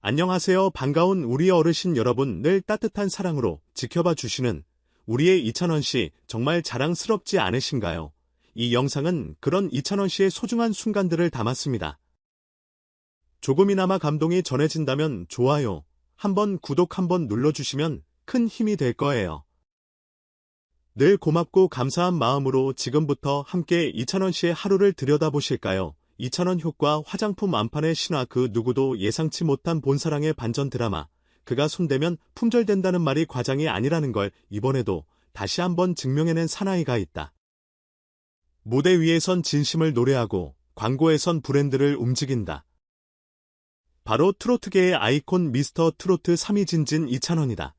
안녕하세요. 반가운 우리 어르신 여러분, 늘 따뜻한 사랑으로 지켜봐 주시는 우리의 이찬원 씨, 정말 자랑스럽지 않으신가요? 이 영상은 그런 이찬원 씨의 소중한 순간들을 담았습니다. 조금이나마 감동이 전해진다면 좋아요, 한번 구독 한번 눌러주시면 큰 힘이 될 거예요. 늘 고맙고 감사한 마음으로 지금부터 함께 이찬원 씨의 하루를 들여다보실까요? 이찬원 효과 화장품 완판의 신화, 그 누구도 예상치 못한 본사랑의 반전 드라마. 그가 손대면 품절된다는 말이 과장이 아니라는 걸 이번에도 다시 한번 증명해낸 사나이가 있다. 무대 위에선 진심을 노래하고 광고에선 브랜드를 움직인다. 바로 트로트계의 아이콘 미스터 트로트 3위 진진 이찬원이다.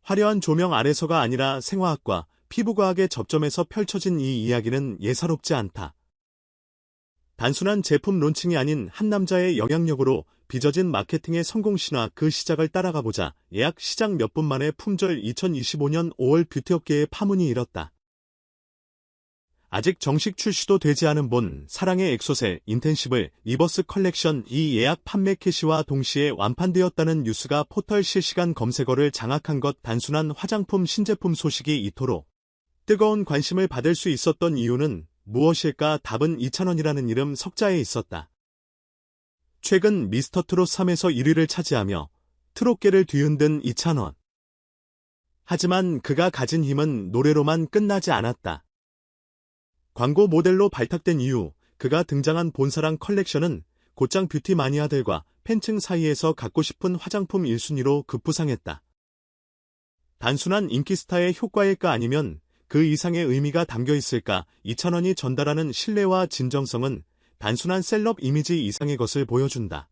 화려한 조명 아래서가 아니라 생화학과, 피부과학의 접점에서 펼쳐진 이 이야기는 예사롭지 않다. 단순한 제품 론칭이 아닌 한 남자의 영향력으로 빚어진 마케팅의 성공 신화, 그 시작을 따라가보자. 예약 시작 몇 분 만에 품절. 2025년 5월 뷰티업계의 파문이 일었다. 아직 정식 출시도 되지 않은 본 사랑의 엑소셀 인텐시블 리버스 컬렉션, 이 예약 판매 캐시와 동시에 완판되었다는 뉴스가 포털 실시간 검색어를 장악한 것. 단순한 화장품 신제품 소식이 이토록 뜨거운 관심을 받을 수 있었던 이유는 무엇일까? 답은 이찬원이라는 이름 석자에 있었다. 최근 미스터 트롯 3에서 1위를 차지하며 트롯계를 뒤흔든 이찬원. 하지만 그가 가진 힘은 노래로만 끝나지 않았다. 광고 모델로 발탁된 이후 그가 등장한 본사랑 컬렉션은 곧장 뷰티 마니아들과 팬층 사이에서 갖고 싶은 화장품 1순위로 급부상했다. 단순한 인기스타의 효과일까, 아니면 그 이상의 의미가 담겨 있을까? 이찬원이 전달하는 신뢰와 진정성은 단순한 셀럽 이미지 이상의 것을 보여준다.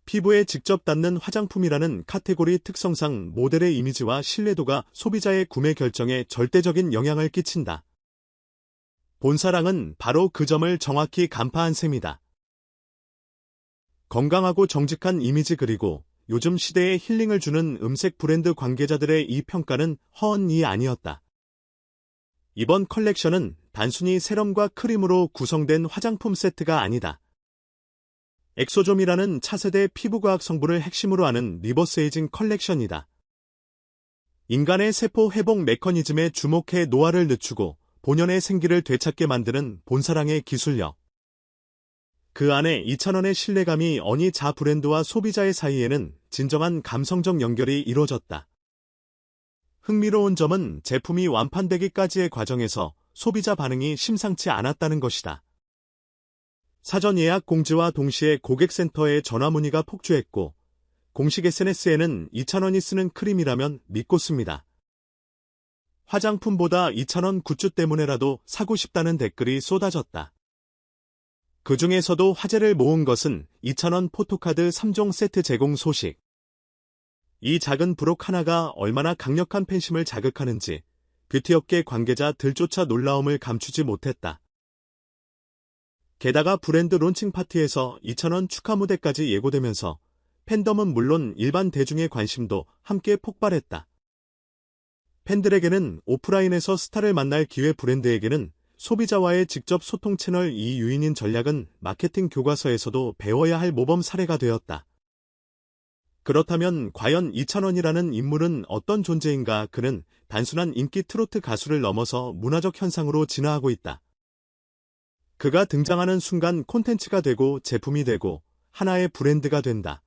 피부에 직접 닿는 화장품이라는 카테고리 특성상 모델의 이미지와 신뢰도가 소비자의 구매 결정에 절대적인 영향을 끼친다. 본사랑은 바로 그 점을 정확히 간파한 셈이다. 건강하고 정직한 이미지, 그리고 요즘 시대에 힐링을 주는 음색 브랜드 관계자들의 이 평가는 허언이 아니었다. 이번 컬렉션은 단순히 세럼과 크림으로 구성된 화장품 세트가 아니다. 엑소좀이라는 차세대 피부과학 성분을 핵심으로 하는 리버스 에이징 컬렉션이다. 인간의 세포 회복 메커니즘에 주목해 노화를 늦추고 본연의 생기를 되찾게 만드는 본사랑의 기술력. 그 안에 이찬원의 신뢰감이 어니 자 브랜드와 소비자의 사이에는 진정한 감성적 연결이 이루어졌다. 흥미로운 점은 제품이 완판되기까지의 과정에서 소비자 반응이 심상치 않았다는 것이다. 사전 예약 공지와 동시에 고객센터에 전화 문의가 폭주했고, 공식 SNS에는 이찬원이 쓰는 크림이라면 믿고 씁니다, 화장품보다 이찬원 굿즈 때문에라도 사고 싶다는 댓글이 쏟아졌다. 그 중에서도 화제를 모은 것은 이찬원 포토카드 3종 세트 제공 소식. 이 작은 브록 하나가 얼마나 강력한 팬심을 자극하는지 뷰티업계 관계자들조차 놀라움을 감추지 못했다. 게다가 브랜드 론칭 파티에서 이찬원 축하 무대까지 예고되면서 팬덤은 물론 일반 대중의 관심도 함께 폭발했다. 팬들에게는 오프라인에서 스타를 만날 기회, 브랜드에게는 소비자와의 직접 소통 채널. 이 유인인 전략은 마케팅 교과서에서도 배워야 할 모범 사례가 되었다. 그렇다면 과연 이찬원이라는 인물은 어떤 존재인가? 그는 단순한 인기 트로트 가수를 넘어서 문화적 현상으로 진화하고 있다. 그가 등장하는 순간 콘텐츠가 되고 제품이 되고 하나의 브랜드가 된다.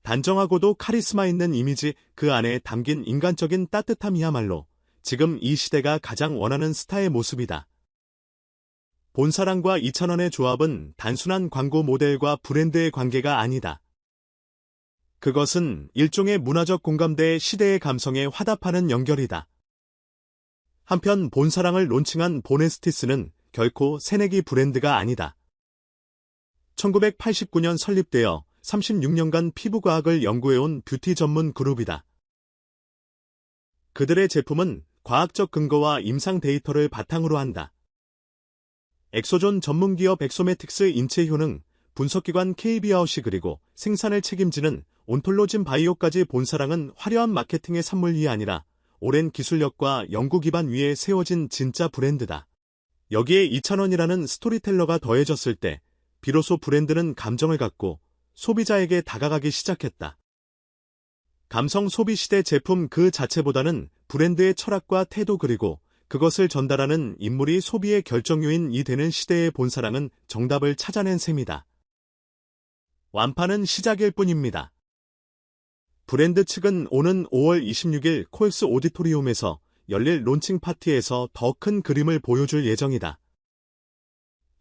단정하고도 카리스마 있는 이미지, 그 안에 담긴 인간적인 따뜻함이야말로 지금 이 시대가 가장 원하는 스타의 모습이다. 본사랑과 이찬원의 조합은 단순한 광고 모델과 브랜드의 관계가 아니다. 그것은 일종의 문화적 공감대의 시대의 감성에 화답하는 연결이다. 한편 본사랑을 론칭한 보네스티스는 결코 새내기 브랜드가 아니다. 1989년 설립되어 36년간 피부과학을 연구해온 뷰티 전문 그룹이다. 그들의 제품은 과학적 근거와 임상 데이터를 바탕으로 한다. 엑소존 전문기업 엑소메틱스 인체 효능 분석기관 KB아웃이 그리고 생산을 책임지는 온톨로진 바이오까지. 본사랑은 화려한 마케팅의 산물이 아니라 오랜 기술력과 연구 기반 위에 세워진 진짜 브랜드다. 여기에 이찬원이라는 스토리텔러가 더해졌을 때 비로소 브랜드는 감정을 갖고 소비자에게 다가가기 시작했다. 감성 소비 시대 제품 그 자체보다는 브랜드의 철학과 태도 그리고 그것을 전달하는 인물이 소비의 결정요인이 되는 시대의 본사랑은 정답을 찾아낸 셈이다. 완판은 시작일 뿐입니다. 브랜드 측은 오는 5월 26일 코엑스 오디토리움에서 열릴 론칭 파티에서 더 큰 그림을 보여줄 예정이다.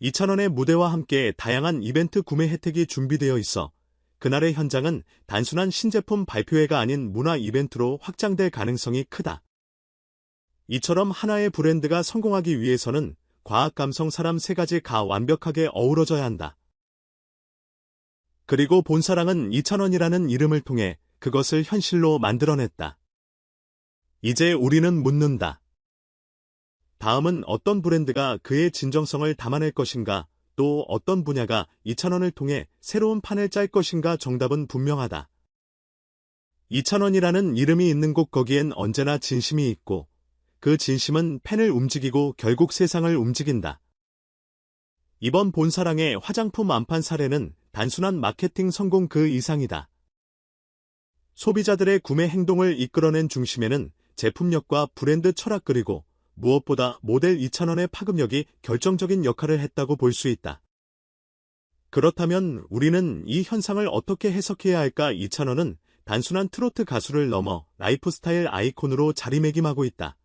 2,000원의 무대와 함께 다양한 이벤트 구매 혜택이 준비되어 있어 그날의 현장은 단순한 신제품 발표회가 아닌 문화 이벤트로 확장될 가능성이 크다. 이처럼 하나의 브랜드가 성공하기 위해서는 과학, 감성, 사람 세 가지가 완벽하게 어우러져야 한다. 그리고 본사랑은 2,000원이라는 이름을 통해 그것을 현실로 만들어냈다. 이제 우리는 묻는다. 다음은 어떤 브랜드가 그의 진정성을 담아낼 것인가? 또 어떤 분야가 2,000원을 통해 새로운 판을 짤 것인가? 정답은 분명하다. 2,000원이라는 이름이 있는 곳 거기엔 언제나 진심이 있고 그 진심은 펜을 움직이고 결국 세상을 움직인다. 이번 본사랑의 화장품 완판 사례는 단순한 마케팅 성공 그 이상이다. 소비자들의 구매 행동을 이끌어낸 중심에는 제품력과 브랜드 철학 그리고 무엇보다 모델 2,000원의 파급력이 결정적인 역할을 했다고 볼 수 있다. 그렇다면 우리는 이 현상을 어떻게 해석해야 할까? 2,000원은 단순한 트로트 가수를 넘어 라이프스타일 아이콘으로 자리매김하고 있다.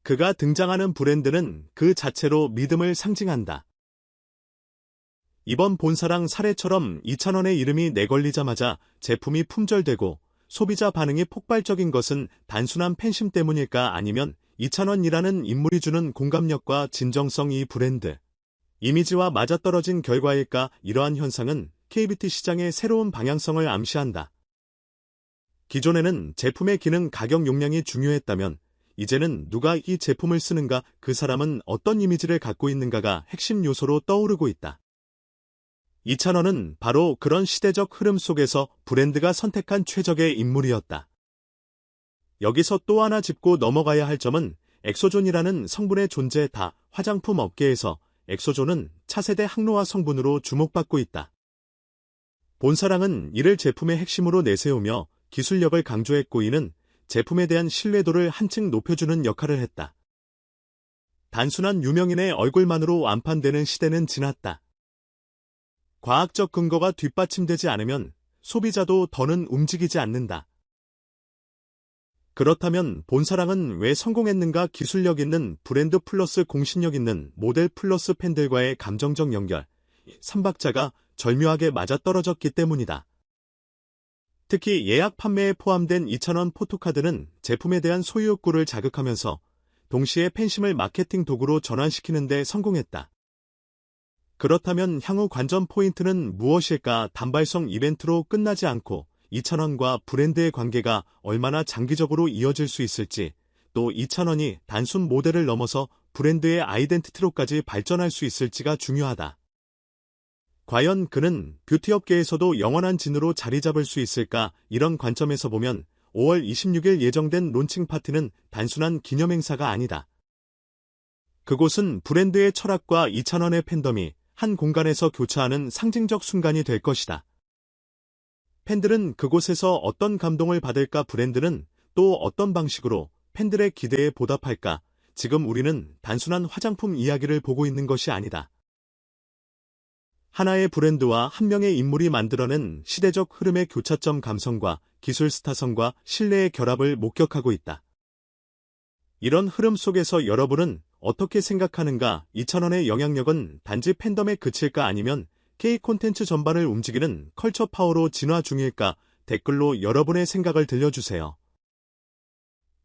그가 등장하는 브랜드는 그 자체로 믿음을 상징한다. 이번 본사랑 사례처럼 2,000원의 이름이 내걸리자마자 제품이 품절되고 소비자 반응이 폭발적인 것은 단순한 팬심 때문일까? 아니면 2,000원이라는 인물이 주는 공감력과 진정성 이 브랜드 이미지와 맞아떨어진 결과일까? 이러한 현상은 KBT 시장의 새로운 방향성을 암시한다. 기존에는 제품의 기능, 가격, 용량이 중요했다면 이제는 누가 이 제품을 쓰는가, 그 사람은 어떤 이미지를 갖고 있는가가 핵심 요소로 떠오르고 있다. 2,000원은 바로 그런 시대적 흐름 속에서 브랜드가 선택한 최적의 인물이었다. 여기서 또 하나 짚고 넘어가야 할 점은 엑소존이라는 성분의 존재다. 화장품 업계에서 엑소존은 차세대 항노화 성분으로 주목받고 있다. 본사랑은 이를 제품의 핵심으로 내세우며 기술력을 강조했고 이는 제품에 대한 신뢰도를 한층 높여주는 역할을 했다. 단순한 유명인의 얼굴만으로 완판되는 시대는 지났다. 과학적 근거가 뒷받침되지 않으면 소비자도 더는 움직이지 않는다. 그렇다면 본사랑은 왜 성공했는가? 기술력 있는 브랜드 플러스 공신력 있는 모델 플러스 팬들과의 감정적 연결, 3박자가 절묘하게 맞아떨어졌기 때문이다. 특히 예약 판매에 포함된 2,000원 포토카드는 제품에 대한 소유욕구를 자극하면서 동시에 팬심을 마케팅 도구로 전환시키는 데 성공했다. 그렇다면 향후 관전 포인트는 무엇일까? 단발성 이벤트로 끝나지 않고 2,000원과 브랜드의 관계가 얼마나 장기적으로 이어질 수 있을지, 또 2,000원이 단순 모델을 넘어서 브랜드의 아이덴티티로까지 발전할 수 있을지가 중요하다. 과연 그는 뷰티업계에서도 영원한 진으로 자리 잡을 수 있을까? 이런 관점에서 보면 5월 26일 예정된 론칭 파티는 단순한 기념행사가 아니다. 그곳은 브랜드의 철학과 2,000원의 팬덤이 한 공간에서 교차하는 상징적 순간이 될 것이다. 팬들은 그곳에서 어떤 감동을 받을까? 브랜드는 또 어떤 방식으로 팬들의 기대에 보답할까? 지금 우리는 단순한 화장품 이야기를 보고 있는 것이 아니다. 하나의 브랜드와 한 명의 인물이 만들어낸 시대적 흐름의 교차점, 감성과 기술 스타성과 신뢰의 결합을 목격하고 있다. 이런 흐름 속에서 여러분은 어떻게 생각하는가? 2,000원의 영향력은 단지 팬덤에 그칠까? 아니면 K 콘텐츠 전반을 움직이는 컬처 파워로 진화 중일까? 댓글로 여러분의 생각을 들려주세요.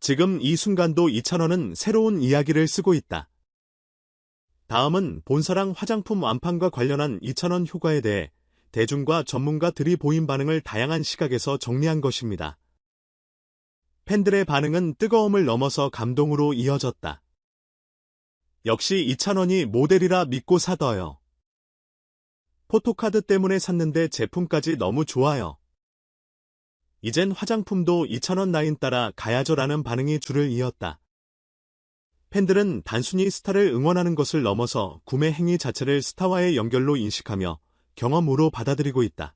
지금 이 순간도 2,000원은 새로운 이야기를 쓰고 있다. 다음은 본사랑 화장품 완판과 관련한 2,000원 효과에 대해 대중과 전문가들이 보인 반응을 다양한 시각에서 정리한 것입니다. 팬들의 반응은 뜨거움을 넘어서 감동으로 이어졌다. 역시 2,000원이 모델이라 믿고 사둬요. 포토카드 때문에 샀는데 제품까지 너무 좋아요. 이젠 화장품도 2,000원 라인 따라 가야죠라는 반응이 줄을 이었다. 팬들은 단순히 스타를 응원하는 것을 넘어서 구매 행위 자체를 스타와의 연결로 인식하며 경험으로 받아들이고 있다.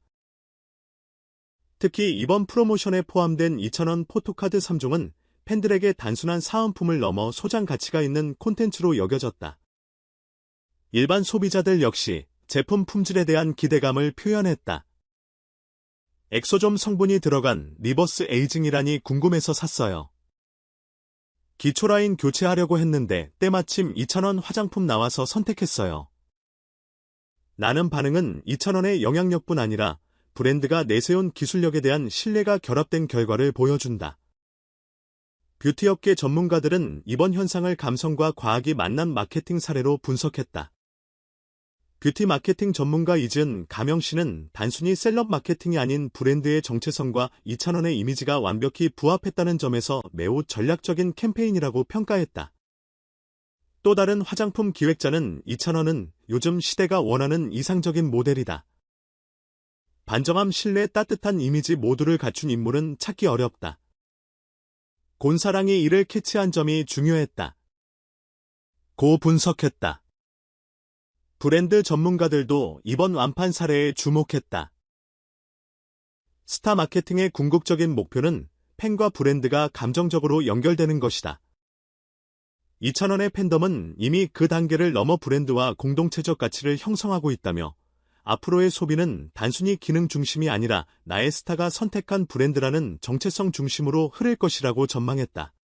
특히 이번 프로모션에 포함된 2,000원 포토카드 3종은 팬들에게 단순한 사은품을 넘어 소장 가치가 있는 콘텐츠로 여겨졌다. 일반 소비자들 역시 제품 품질에 대한 기대감을 표현했다. 엑소점 성분이 들어간 리버스 에이징이라니 궁금해서 샀어요. 기초 라인 교체하려고 했는데 때마침 2,000원 화장품 나와서 선택했어요. 나는 반응은 2,000원의 영향력뿐 아니라 브랜드가 내세운 기술력에 대한 신뢰가 결합된 결과를 보여준다. 뷰티업계 전문가들은 이번 현상을 감성과 과학이 만난 마케팅 사례로 분석했다. 뷰티 마케팅 전문가 이즈은 가명 씨는 단순히 셀럽 마케팅이 아닌 브랜드의 정체성과 2,000원의 이미지가 완벽히 부합했다는 점에서 매우 전략적인 캠페인이라고 평가했다. 또 다른 화장품 기획자는 2,000원은 요즘 시대가 원하는 이상적인 모델이다. 반정함, 신뢰, 따뜻한 이미지 모두를 갖춘 인물은 찾기 어렵다. 곤사랑이 이를 캐치한 점이 중요했다. 고 분석했다. 브랜드 전문가들도 이번 완판 사례에 주목했다. 스타 마케팅의 궁극적인 목표는 팬과 브랜드가 감정적으로 연결되는 것이다. 2,000원의 팬덤은 이미 그 단계를 넘어 브랜드와 공동체적 가치를 형성하고 있다며 앞으로의 소비는 단순히 기능 중심이 아니라 나의 스타가 선택한 브랜드라는 정체성 중심으로 흐를 것이라고 전망했다.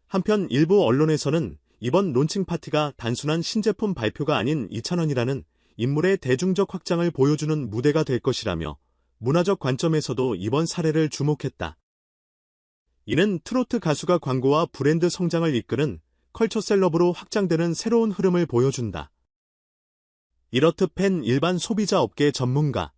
한편 일부 언론에서는 이번 론칭 파티가 단순한 신제품 발표가 아닌 2,000원이라는 인물의 대중적 확장을 보여주는 무대가 될 것이라며 문화적 관점에서도 이번 사례를 주목했다. 이는 트로트 가수가 광고와 브랜드 성장을 이끄는 컬처 셀럽으로 확장되는 새로운 흐름을 보여준다. 이렇듯 팬 일반 소비자 업계 전문가